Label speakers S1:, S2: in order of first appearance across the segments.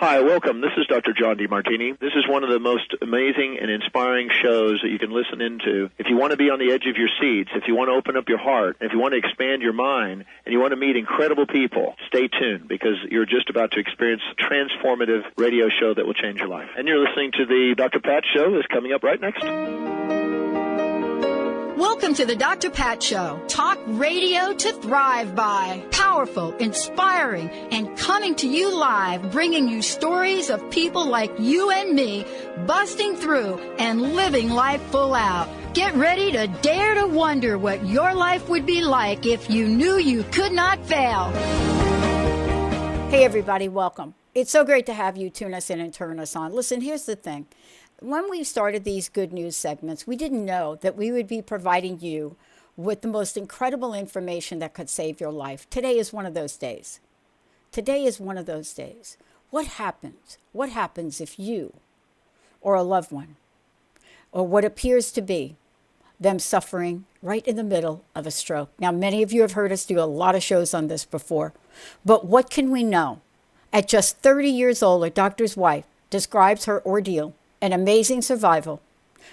S1: Hi, welcome. This is Dr. John DeMartini. This is one of the most amazing and inspiring shows that you can listen into. If you want to be on the edge of your seats, if you want to open up your heart, if you want to expand your mind, and you want to meet incredible people, stay tuned because you're just about to experience a transformative radio show that will change your life. And you're listening to the Dr. Pat Show that's coming up right next.
S2: Welcome to the Dr. Pat Show. Talk radio to thrive by. Powerful, inspiring, and coming to you live, bringing you stories of people like you and me, busting through and living life full out. Get ready to dare to wonder what your life would be like if you knew you could not fail.
S3: Hey everybody, welcome. It's so great to have you tune us in and turn us on. Listen, here's the thing. When we started these good news segments, we didn't know that we would be providing you with the most incredible information that could save your life. Today is one of those days. Today is one of those days. What happens? What happens if you or a loved one or what appears to be them suffering right in the middle of a stroke? Now, many of you have heard us do a lot of shows on this before, but what can we know? At just 30 years old, a doctor's wife describes her ordeal, an amazing survival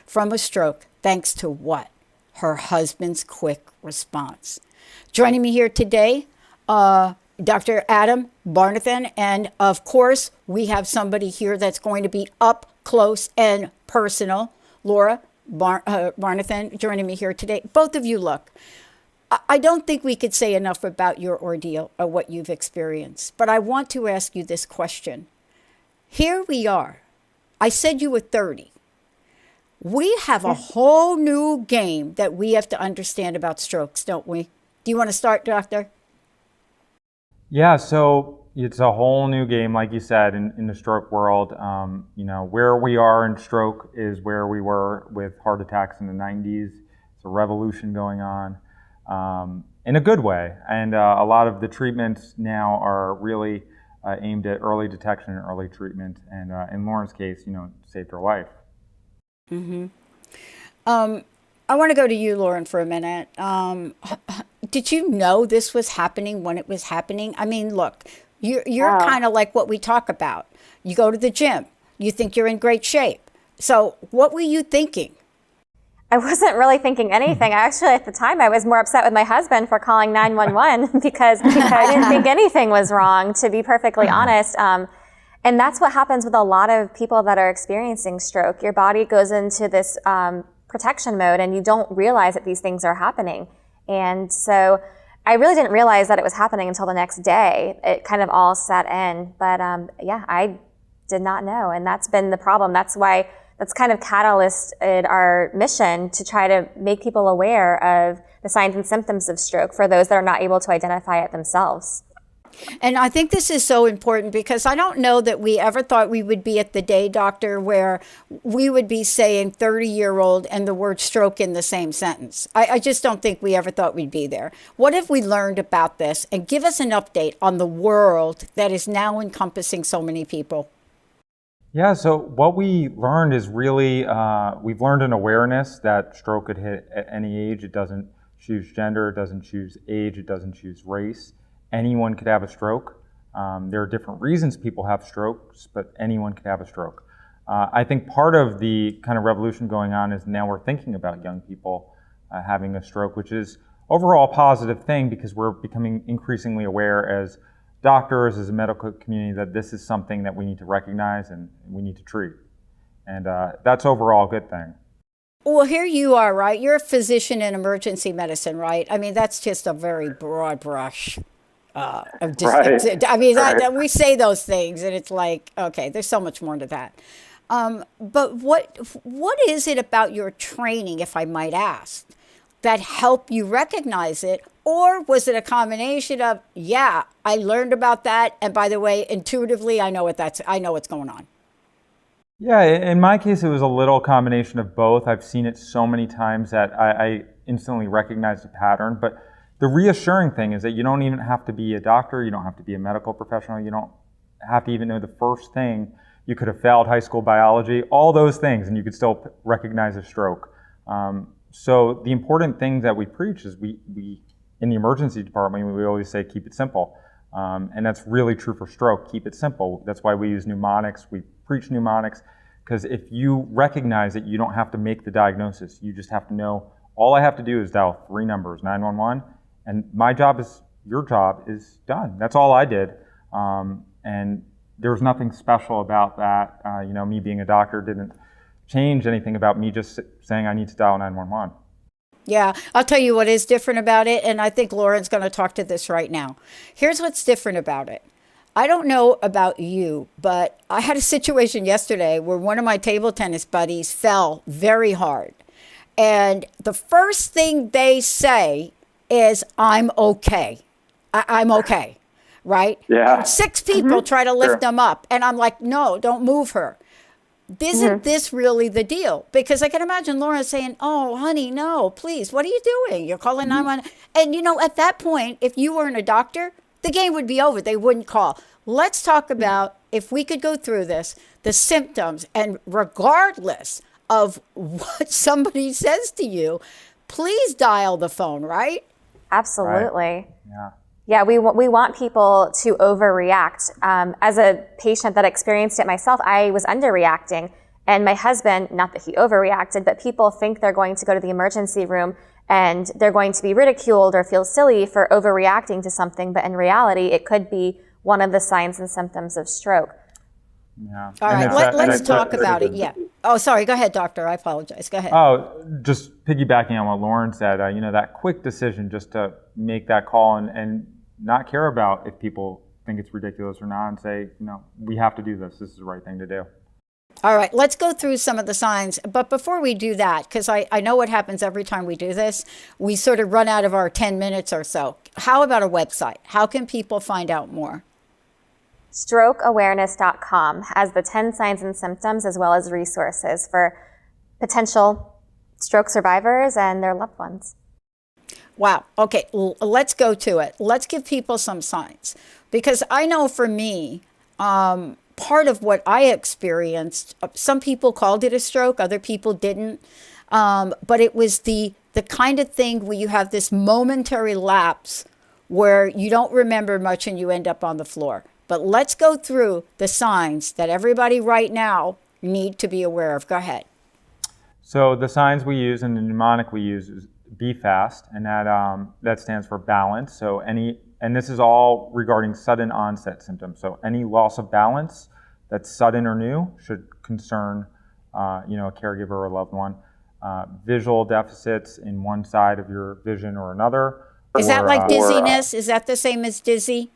S3: from a stroke, thanks to what? Her husband's quick response. Joining me here today, Dr. Lauren Barnathan, and of course, we have somebody here that's going to be up close and personal. Lauren Barnathan joining me here today. Both of you look. I don't think we could say enough about your ordeal or what you've experienced, but I want to ask you this question. Here we are. I said you were 30. We have a whole new game that we have to understand about strokes, don't we? Do you want to start, Doctor?
S4: Yeah, so it's a whole new game, like you said, in the stroke world. Where we are in stroke is where we were with heart attacks in the 90s. It's a revolution going on in a good way. And a lot of the treatments now are really aimed at early detection and early treatment, and in Lauren's case, saved her life.
S3: Mm-hmm. I want to go to you, Lauren, for a minute. Did you know this was happening when it was happening? I mean, look, you're kind of like what we talk about. You go to the gym, you think you're in great shape. So what were you thinking?
S5: I wasn't really thinking anything. Actually, at the time, I was more upset with my husband for calling 911 because I didn't think anything was wrong, to be perfectly honest. And that's what happens with a lot of people that are experiencing stroke. Your body goes into this protection mode, and you don't realize that these things are happening. And so I really didn't realize that it was happening until the next day. It kind of all set in. But I did not know. And that's been the problem. That's why that's kind of catalysted our mission to try to make people aware of the signs and symptoms of stroke for those that are not able to identify it themselves.
S3: And I think this is so important because I don't know that we ever thought we would be at the day, Doctor, where we would be saying 30-year-old and the word stroke in the same sentence. I just don't think we ever thought we'd be there. What have we learned about this? And give us an update on the world that is now encompassing so many people.
S4: Yeah, so what we learned is really, we've learned an awareness that stroke could hit at any age. It doesn't choose gender, it doesn't choose age, it doesn't choose race. Anyone could have a stroke. There are different reasons people have strokes, but anyone could have a stroke. I think part of the kind of revolution going on is now we're thinking about young people having a stroke, which is overall a positive thing because we're becoming increasingly aware as doctors, as a medical community, that this is something that we need to recognize and we need to treat. And that's overall a good thing.
S3: Well, here you are, right? You're a physician in emergency medicine, right? I mean, that's just a very broad brush.
S4: Right.
S3: I mean, we say those things and it's like, okay, there's so much more to that. But what is it about your training, if I might ask, that helped you recognize it? Or was it a combination of, yeah, I learned about that, and by the way, intuitively, I know what's going on?
S4: Yeah, in my case, it was a little combination of both. I've seen it so many times that I instantly recognize the pattern. But the reassuring thing is that you don't even have to be a doctor, you don't have to be a medical professional, you don't have to even know the first thing. You could have failed high school biology, all those things, and you could still recognize a stroke. So the important thing that we preach is we in the emergency department, we always say keep it simple. And that's really true for stroke. Keep it simple. That's why we use mnemonics. We preach mnemonics, because if you recognize it, you don't have to make the diagnosis. You just have to know, all I have to do is dial 3 numbers, 911, and my job is, your job is done. That's all I did. And there was nothing special about that. Me being a doctor didn't change anything about me just saying I need to dial 911.
S3: Yeah, I'll tell you what is different about it, and I think Lauren's going to talk to this right now. Here's what's different about it. I don't know about you, but I had a situation yesterday where one of my table tennis buddies fell very hard. And the first thing they say is, I'm okay. I'm okay, right?
S6: Yeah.
S3: And 6 people try to lift them up, and I'm like, no, don't move her. Isn't this really the deal? Because I can imagine Lauren saying, oh, honey, no, please, what are you doing? You're calling 911. And, at that point, if you weren't a doctor, the game would be over. They wouldn't call. Let's talk about, if we could go through this, the symptoms, and regardless of what somebody says to you, please dial the phone, right?
S5: Absolutely.
S4: Right. Yeah.
S5: Yeah, we want people to overreact. As a patient that experienced it myself, I was underreacting. And my husband, not that he overreacted, but people think they're going to go to the emergency room and they're going to be ridiculed or feel silly for overreacting to something. But in reality, it could be one of the signs and symptoms of stroke.
S4: Yeah.
S3: All right, let's talk about it. Yeah. Oh, sorry. Go ahead, doctor. I apologize. Go ahead.
S4: Oh, just piggybacking on what Lauren said, that quick decision just to make that call and not care about if people think it's ridiculous or not, and say, we have to do this. This is the right thing to do.
S3: All right, let's go through some of the signs. But before we do that, because I know what happens every time we do this, we sort of run out of our 10 minutes or so. How about a website? How can people find out more?
S5: Strokeawareness.com has the 10 signs and symptoms as well as resources for potential stroke survivors and their loved ones.
S3: Wow. Okay, let's go to it. Let's give people some signs. Because I know for me, part of what I experienced, some people called it a stroke, other people didn't. But it was the kind of thing where you have this momentary lapse where you don't remember much and you end up on the floor. But let's go through the signs that everybody right now need to be aware of. Go ahead.
S4: So the signs we use and the mnemonic we use is be fast, and that stands for balance. So and this is all regarding sudden onset symptoms. So any loss of balance that's sudden or new should concern a caregiver or a loved one. Visual deficits in one side of your vision or another.
S3: Is that like dizziness? Is that the same as dizzy?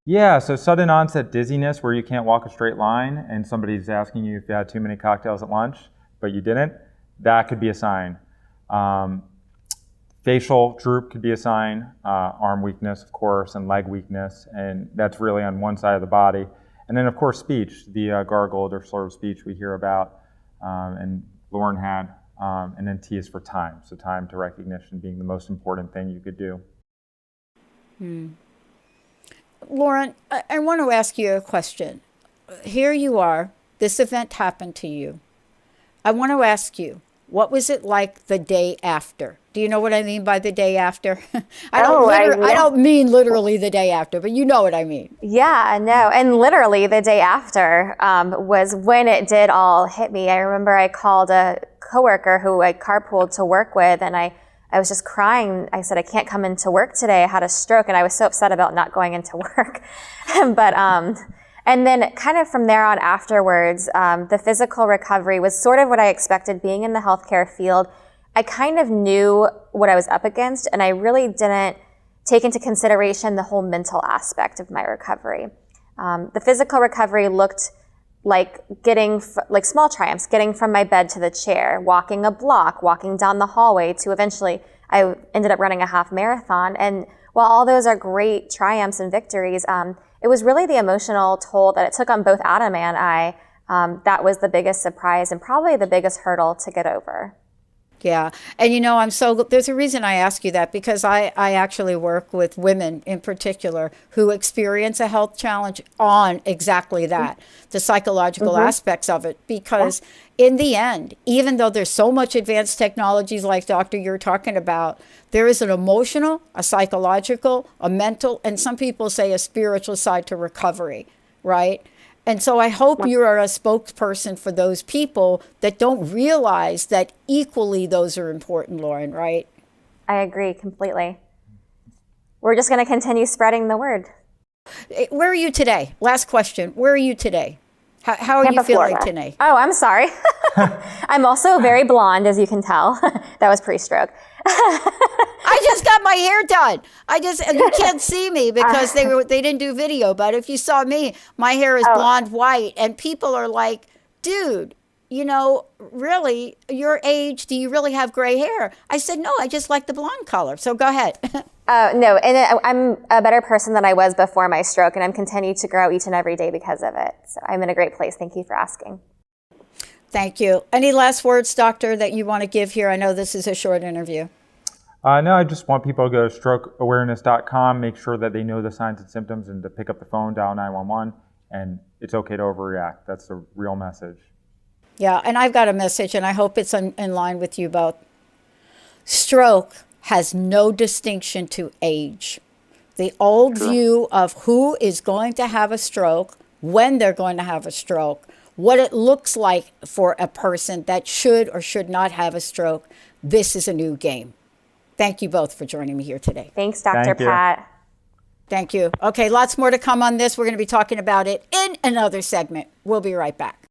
S4: Yeah, so sudden onset dizziness where you can't walk a straight line and somebody's asking you if you had too many cocktails at lunch, but you didn't, that could be a sign. Facial droop could be a sign, arm weakness, of course, and leg weakness, and that's really on one side of the body. And then, of course, speech, the gargled or slurred speech we hear about, and Lauren had, and then T is for time, so time to recognition being the most important thing you could do.
S3: Lauren, I want to ask you a question. Here you are, this event happened to you. I want to ask you, what was it like the day after? Do you know what I mean by the day after? I don't mean literally the day after, but you know what I mean.
S5: Yeah, no. And literally the day after was when it did all hit me. I remember I called a coworker who I carpooled to work with, and I was just crying. I said, I can't come into work today. I had a stroke, and I was so upset about not going into work. But and then kind of from there on afterwards, the physical recovery was sort of what I expected being in the healthcare field. I kind of knew what I was up against, and I really didn't take into consideration the whole mental aspect of my recovery. The physical recovery looked like like small triumphs, getting from my bed to the chair, walking a block, walking down the hallway to eventually I ended up running a half marathon. And while all those are great triumphs and victories, it was really the emotional toll that it took on both Adam and I that was the biggest surprise and probably the biggest hurdle to get over.
S3: Yeah. And there's a reason I ask you that, because I actually work with women in particular who experience a health challenge on exactly that, the psychological aspects of it. Because in the end, even though there's so much advanced technologies like doctor you're talking about, there is an emotional, a psychological, a mental, and some people say a spiritual side to recovery, right? And so I hope you are a spokesperson for those people that don't realize that equally those are important, Lauren, right?
S5: I agree completely. We're just going to continue spreading the word.
S3: Where are you today? Last question. Where are you today? How are you feeling today?
S5: Oh, I'm sorry. I'm also very blonde, as you can tell. That was pre-stroke.
S3: I just got my hair done. You can't see me because they didn't do video, but if you saw me, my hair is blonde white, and people are like, dude, really, your age, do you really have gray hair? I said, no, I just like the blonde color. So go ahead.
S5: No, and I'm a better person than I was before my stroke, and I'm continuing to grow each and every day because of it. So I'm in a great place. Thank you for asking.
S3: Thank you. Any last words, doctor, that you want to give here? I know this is a short interview.
S4: No, I just want people to go to strokeawareness.com, make sure that they know the signs and symptoms, and to pick up the phone, dial 911, and it's okay to overreact. That's the real message.
S3: Yeah, and I've got a message, and I hope it's in line with you both. Stroke has no distinction to age. The old view of who is going to have a stroke, when they're going to have a stroke, what it looks like for a person that should or should not have a stroke, this is a new game. Thank you both for joining me here today.
S5: Thanks, Dr. Pat.
S3: Thank you. Okay, lots more to come on this. We're going to be talking about it in another segment. We'll be right back.